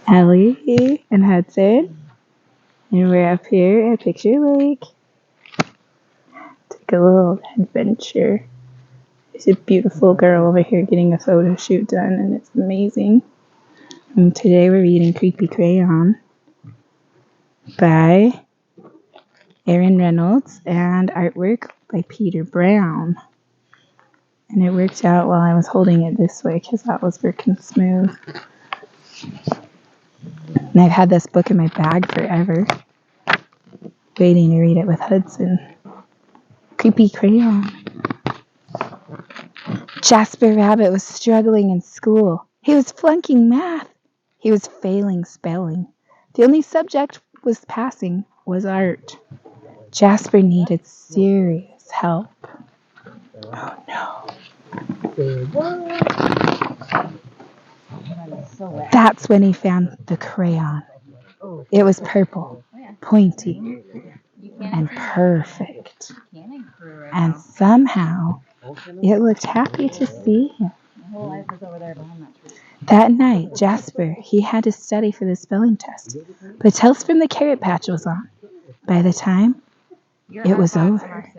Ellie and Hudson, and we're up here at Picture Lake. Take a little adventure. There's a beautiful girl over here getting a photo shoot done, and it's amazing. And today we're reading Creepy Crayon by Erin Reynolds and artwork by Peter Brown. And it worked out while I was holding it this way because that was working smooth. And I've had this book in my bag forever, waiting to read it with Hudson. Creepy Crayon. Jasper Rabbit was struggling in school. He was flunking math. He was failing spelling. The only subject was passing was art. Jasper needed serious help. Oh no. That's when he found the crayon. It was purple, pointy, and perfect. And somehow it looked happy to see him. That night, Jasper, he had to study for the spelling test, but Tales from the Carrot Patch was on. By the time it was over,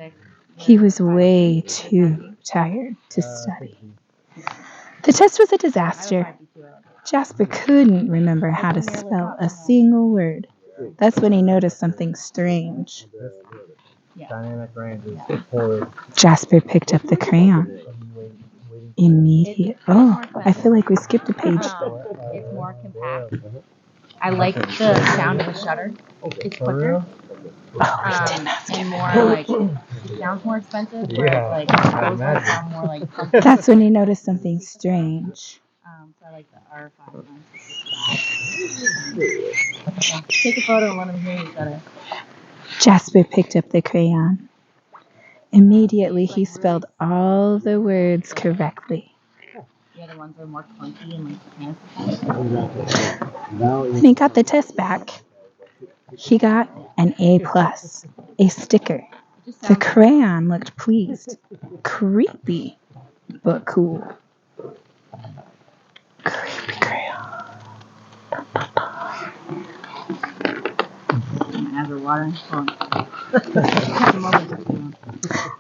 he was way too tired to study. The test was a disaster. Jasper couldn't remember how to spell a single word. That's when he noticed something strange. Jasper picked up the crayon. Oh, I feel like we skipped a page. It's more compact. I like the sound of the shutter. It's quicker. Oh, we did not skip and more like it sounds more expensive, whereas like those ones sound more like comfortable. That's when he noticed something strange. So I like the R5 one. Take a photo and let him hear you better. Jasper picked up the crayon. Immediately, he spelled all the words correctly. The other ones are more clunky and like When he got the test back, he got an A+, a sticker. The crayon looked pleased. Creepy, but cool. Creepy crayon.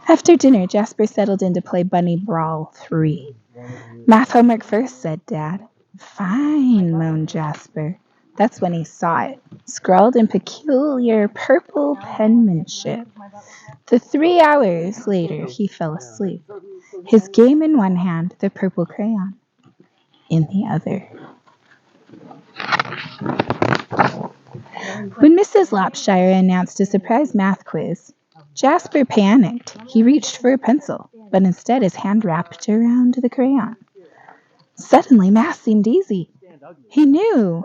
After dinner, Jasper settled in to play Bunny Brawl 3. Math homework first, said Dad. Fine, moaned Jasper. That's when he saw it, scrawled in peculiar purple penmanship. 3 hours later, he fell asleep, his game in one hand, the purple crayon in the other. When Mrs. Lopshire announced a surprise math quiz, Jasper panicked. He reached for a pencil, but instead his hand wrapped around the crayon. Suddenly, math seemed easy. He knew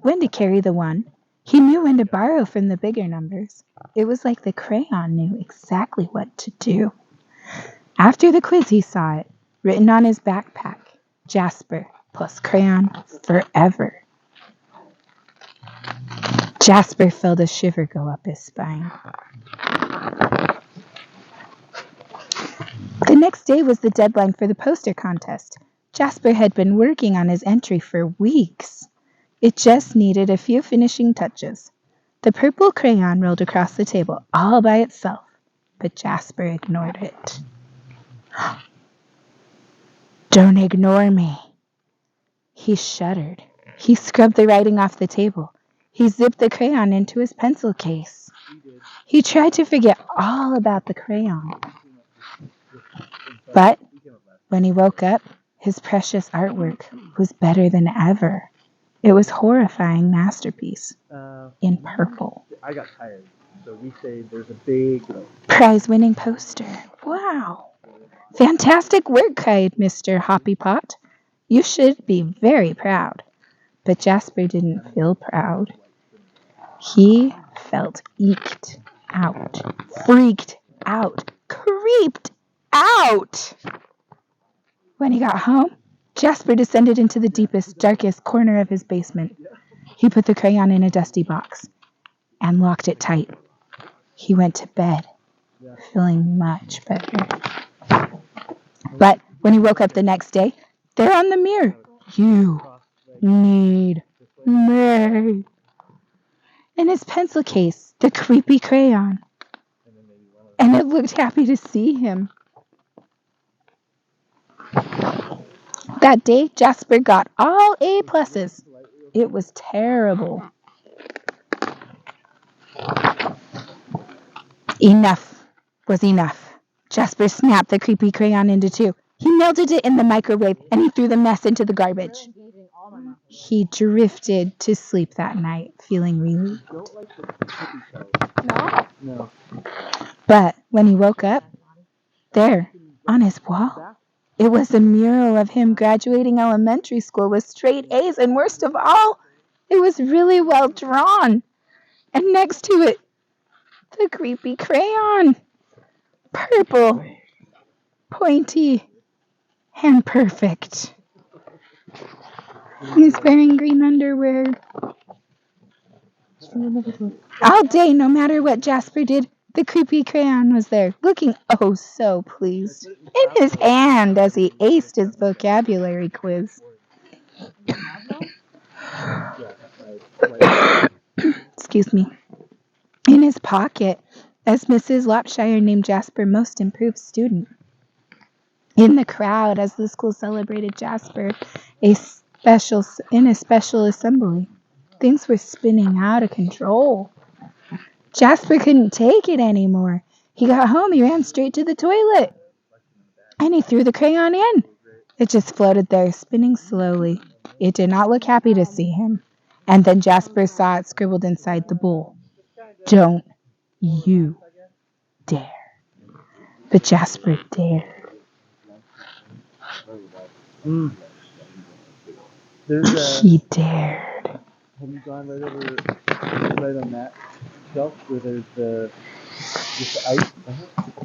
when to carry the one. He knew when to borrow from the bigger numbers. It was like the crayon knew exactly what to do. After the quiz, he saw it, written on his backpack, Jasper plus crayon forever. Jasper felt a shiver go up his spine. The next day was the deadline for the poster contest. Jasper had been working on his entry for weeks. It just needed a few finishing touches. The purple crayon rolled across the table all by itself, but Jasper ignored it. Don't ignore me. He shuddered. He scrubbed the writing off the table. He zipped the crayon into his pencil case. He tried to forget all about the crayon. But when he woke up, his precious artwork was better than ever. It was a horrifying masterpiece in purple. I got tired, so we say there's a big prize-winning poster. Wow! Fantastic work, cried Mr. Hoppypot. You should be very proud. But Jasper didn't feel proud. He felt eked out, freaked out, creeped out. When he got home, Jasper descended into the deepest, darkest corner of his basement. He put the crayon in a dusty box and locked it tight. He went to bed, feeling much better. But when he woke up the next day, there on the mirror, you need Nay. In his pencil case, the creepy crayon. And it looked happy to see him. That day, Jasper got all A pluses. It was terrible. Enough was enough. Jasper snapped the creepy crayon into two. He melted it in the microwave and he threw the mess into the garbage. He drifted to sleep that night, feeling relieved. No. But when he woke up, there, on his wall, it was a mural of him graduating elementary school with straight A's, and worst of all, it was really well drawn. And next to it, the creepy crayon. Purple, pointy, and perfect. He's wearing green underwear. All day, no matter what Jasper did, the creepy crayon was there, looking oh so pleased, in his hand as he aced his vocabulary quiz. Excuse me. In his pocket, as Mrs. Lopshire named Jasper most improved student. In the crowd, as the school celebrated Jasper in a special assembly. Things were spinning out of control. Jasper couldn't take it anymore. He got home, he ran straight to the toilet. And he threw the crayon in. It just floated there, spinning slowly. It did not look happy to see him. And then Jasper saw it scribbled inside the bowl. Don't you dare. But Jasper dared. He dared. Have you gone right over, right on that shelf where there's just the ice?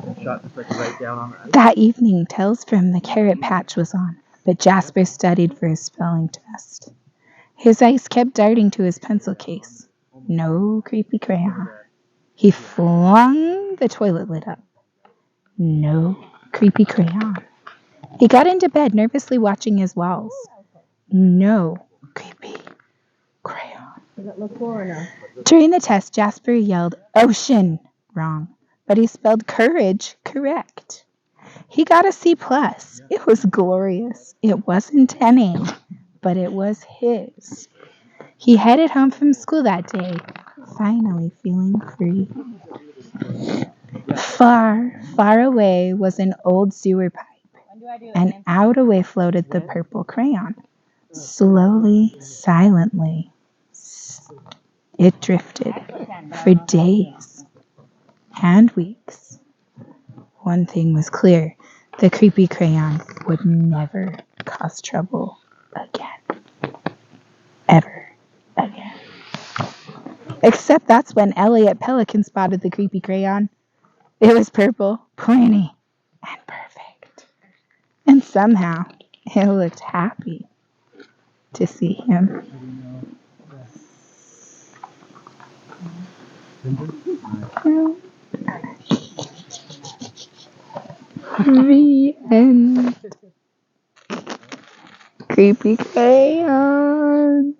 And shot just like right down on the ice. That evening, Tales from the Carrot Patch was on, but Jasper studied for his spelling test. His eyes kept darting to his pencil case. No creepy crayon. He flung the toilet lid up. No creepy crayon. He got into bed, nervously watching his walls. No creepy crayon. During the test, Jasper yelled ocean wrong, but he spelled courage correct. He got a C+. It was glorious. It wasn't any, but it was his. He headed home from school that day, finally feeling free. Far, far away was an old sewer pipe, and out away floated the purple crayon. Slowly, silently, it drifted for days and weeks. One thing was clear. The creepy crayon would never cause trouble again. Ever again. Except that's when Elliot Pelican spotted the creepy crayon. It was purple, pointy, and perfect. And somehow, it looked happy to see him. The end. Creepy crayon.